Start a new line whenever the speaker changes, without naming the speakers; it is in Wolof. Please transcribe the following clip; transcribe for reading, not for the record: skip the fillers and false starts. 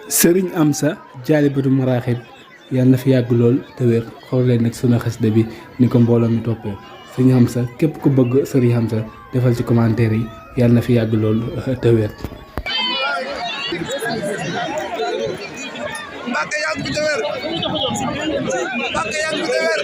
sëriñ Amsa jaalibatu maraaxib yàlla na fi yàgg lool te wér xool leen nag sunu xasida bi ni ko mbooloo mi toppee sëriñ Amsa képp ku bëgg sëriñ Amsa defal ci commentaire yi yàlla na fi yàgg lool te wér.
Mbacke yàgg bu tëwër Mbacke yàgg bu tëwër